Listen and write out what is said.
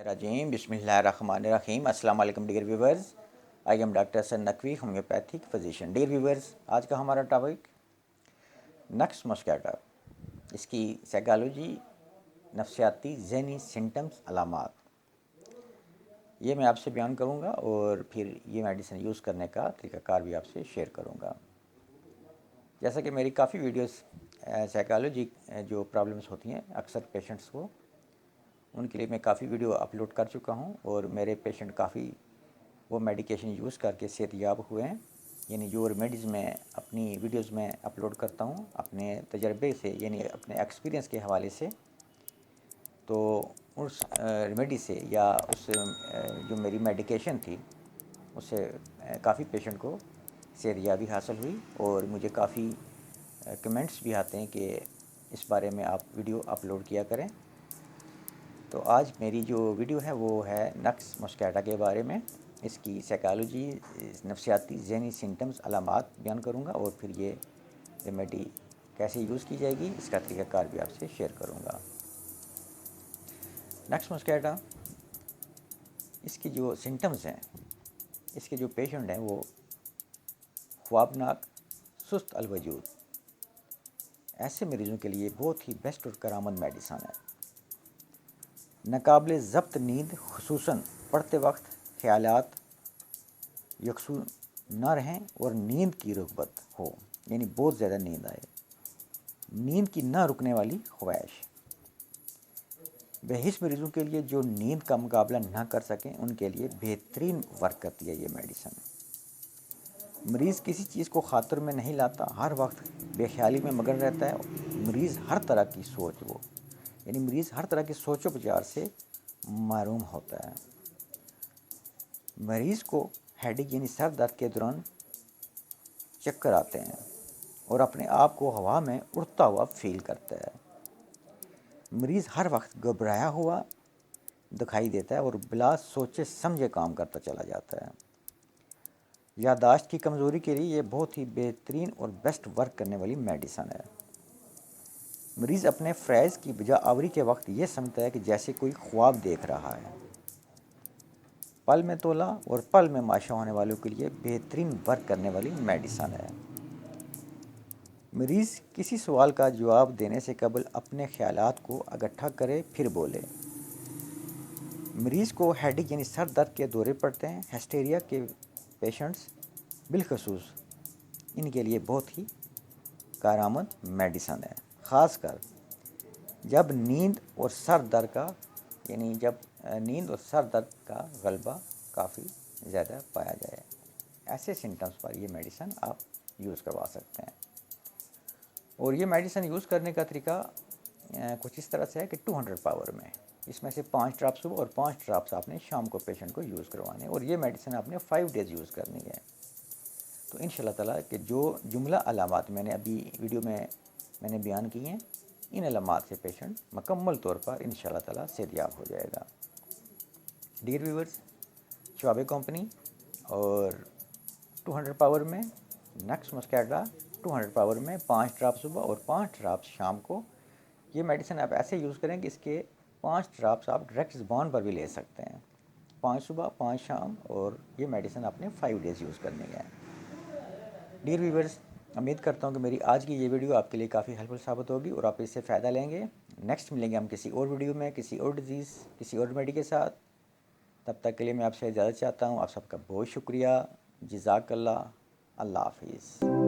रजीम बिस्मिल्लाहिर्रहमानिर्रहीम अस्सलाम वालेकुम dear viewers. I am doctor Hasan Naqvi, homeopathic physician. Dear viewers, आज का हमारा टॉपिक नक्स मस्कैटा, इसकी साइकोलॉजी, नफ्सियाती ज़हनी सिम्टम्स, अलामात, ये मैं आपसे बयान करूँगा और फिर ये मेडिसिन यूज़ करने का तरीक़ाकार भी आपसे शेयर करूँगा। जैसा कि मेरी काफ़ी वीडियोस साइकोलॉजी जो प्रॉब्लम्स होती हैं अक्सर पेशेंट्स को, उनके लिए मैं काफ़ी वीडियो अपलोड कर चुका हूं और मेरे पेशेंट काफ़ी वो मेडिकेशन यूज़ करके सेहतयाब हुए हैं। यानी जो रेमेडीज़ मैं अपनी वीडियोस में अपलोड करता हूं अपने तजर्बे से, यानी अपने एक्सपीरियंस के हवाले से, तो उस रेमेडी से या उस जो मेरी मेडिकेशन थी उससे काफ़ी पेशेंट को सेहतयाबी हासिल हुई और मुझे काफ़ी कमेंट्स भी आते हैं कि इस बारे में आप वीडियो अपलोड किया करें। तो आज मेरी जो वीडियो है वो है नक्स मस्कैटा के बारे में। इसकी साइकोलॉजी, नफ्सियाती ज़हनी सिम्टम्स, अलामात बयान करूँगा और फिर ये रेमेडी कैसे यूज़ की जाएगी इसका तरीक़ाकार भी आपसे शेयर करूँगा। नक्स मस्कैटा, इसकी जो सिम्टम्स हैं, इसके जो पेशेंट हैं वो ख्वाबनाक, सुस्त अलवजूद, ऐसे मरीज़ों के लिए बहुत ही बेस्ट और करामद मेडिसन है। नाकाबिले ज़ब्त नींद, खुसूसन पढ़ते वक्त ख़यालात यकसू न रहें और नींद की रग़बत हो, यानी बहुत ज़्यादा नींद आए, नींद की न रुकने वाली ख्वाहिश। बेहिस मरीज़ों के लिए जो नींद का मुकाबला ना कर सकें उनके लिए बेहतरीन वर्क करती है ये मेडिसन। मरीज़ किसी चीज़ को खातिर में नहीं लाता, हर वक्त बेख्याली में मगन रहता है। मरीज़ हर तरह की सोच यानी मरीज़ हर तरह की सोचो विचार से महरूम होता है। मरीज़ को हेडेक यानी सर दर्द के दौरान चक्कर आते हैं और अपने आप को हवा में उड़ता हुआ फील करता है। मरीज़ हर वक्त घबराया हुआ दिखाई देता है और बिला सोचे समझे काम करता चला जाता है। याददाश्त की कमज़ोरी के लिए ये बहुत ही बेहतरीन और बेस्ट वर्क करने वाली मेडिसन है। मरीज़ अपने फ़्रेज़ की बजा आवरी के वक्त ये समझता है कि जैसे कोई ख्वाब देख रहा है। पल में तोला और पल में माशा होने वालों के लिए बेहतरीन वर्क करने वाली मेडिसन है। मरीज़ किसी सवाल का जवाब देने से कबल अपने ख़यालात को इकट्ठा करे फिर बोले। मरीज़ को हेडेक यानी सर दर्द के दौरे पड़ते हैं। हिस्टीरिया के पेशेंट्स बिलखसूस, इनके लिए बहुत ही कारआमद मेडिसन है, ख़ासकर जब नींद और सर दर्द का नींद और सर दर्द का गलबा काफ़ी ज़्यादा पाया जाए। ऐसे सिम्टम्स पर ये मेडिसन आप यूज़ करवा सकते हैं। और ये मेडिसन यूज़ करने का तरीका कुछ इस तरह से है कि 200 पावर में, इसमें से 5 ड्रॉप्स सुबह और 5 ड्रॉप्स आपने शाम को पेशेंट को यूज़ करवाने, और ये मेडिसिन आपने 5 डेज़ यूज़ करनी है। तो इंशाल्लाह ताला कि जो जुमला अलामात मैंने अभी वीडियो में मैंने बयान की हैं, इन अलामात से पेशेंट मुकम्मल तौर पर इंशाल्लाह ताला सेहतयाब हो जाएगा। डियर व्यूवर्स, शवाबे कंपनी और 200 पावर में नक्स मस्कैटा 200 पावर में 5 ड्रॉप सुबह और 5 ड्रॉप शाम को, ये मेडिसिन आप ऐसे यूज़ करें कि इसके 5 ड्रॉप्स आप डायरेक्ट ज़ुबान पर भी ले सकते हैं। 5 सुबह 5 शाम, और ये मेडिसिन आपने 5 डेज़ यूज़ करनी है। डियर व्यूवर्स, उम्मीद करता हूँ कि मेरी आज की ये वीडियो आपके लिए काफ़ी हेल्पफुल साबित होगी और आप इससे फ़ायदा लेंगे। नेक्स्ट मिलेंगे हम किसी और वीडियो में, किसी और डिज़ीज़, किसी और रेमेडी के साथ। तब तक के लिए मैं आपसे इजाज़त चाहता हूँ। आप सबका बहुत शुक्रिया। जज़ाकल्लाह। अल्लाह हाफ़िज़।